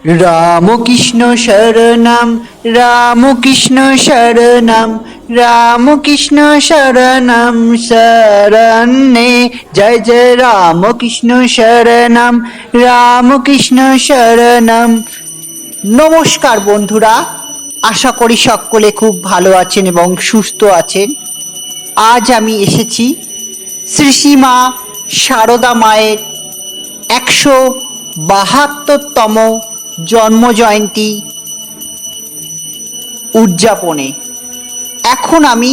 রামকৃষ্ণ শরণম রামকৃষ্ণ শরণম রামকৃষ্ণ শরণম শরণ্যে জয় জয় রামকৃষ্ণ শরণম রামকৃষ্ণ শরণম। নমস্কার বন্ধুরা, আশা করি সকলে খুব ভালো আছেন এবং সুস্থ আছেন। আজ আমি এসেছি শ্রী শ্রী মা শারদা মায়ের 172তম জন্মজয়ন্তী উদযাপনে। এখন আমি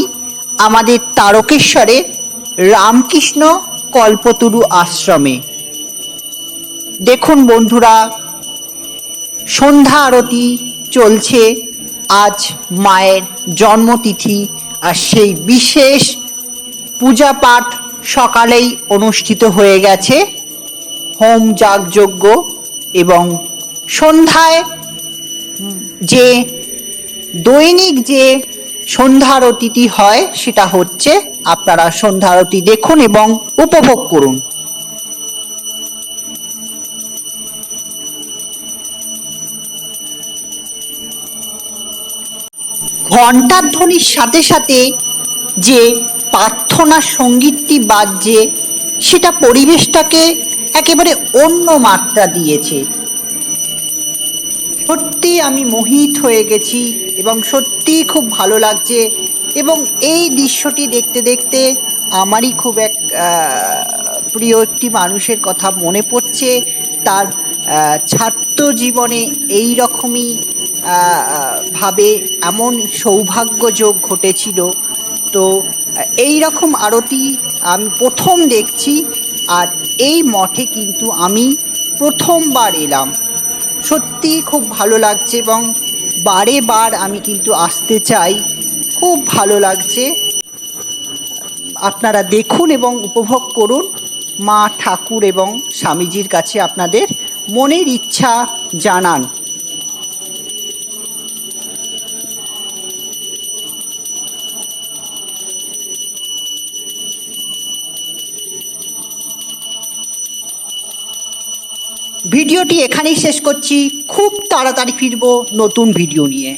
আমাদের তারকেশ্বরে রামকৃষ্ণ কল্পতরু আশ্রমে। দেখুন বন্ধুরা, সন্ধ্যা আরতি চলছে। আজ মায়ের জন্মতিথি, আর সেই বিশেষ পূজা পাঠ সকালেই অনুষ্ঠিত হয়ে গেছে, হোম যাগযজ্ঞ, এবং সন্ধ্যায় যে দৈনিক যে সন্ধ্যা আরতিটি হয় সেটা হচ্ছে। আপনারা সন্ধ্যা আরতি দেখুন এবং উপভোগ করুন। ঘণ্টার ধ্বনির সাথে সাথে যে প্রার্থনা সঙ্গীতটি বাজছে, সেটা পরিবেশটাকে একেবারে অন্য মাত্রা দিয়েছে। সত্যি আমি মোহিত হয়ে গেছি এবং সত্যি খুব ভালো লাগছে। এবং এই দৃশ্যটি দেখতে দেখতে আমারই খুব এক প্রিয় একটি মানুষের কথা মনে পড়ছে। তার ছাত্র জীবনে এই রকমই ভাবে এমন সৌভাগ্যযোগ ঘটেছিল। তো এই রকম আরতি আমি প্রথম দেখছি, আর এই মঠে কিন্তু আমি প্রথমবার এলাম। সত্যি খুব ভালো লাগছে এবং বারে বার আমি কিন্তু আসতে চাই। খুব ভালো লাগছে। আপনারা দেখুন এবং উপভোগ করুন। মা ঠাকুর এবং স্বামীজির কাছে আপনাদের মনের ইচ্ছা জানান। ভিডিওটি এখানেই শেষ করছি। খুব তাড়াতাড়ি ফিরবো নতুন ভিডিও নিয়ে।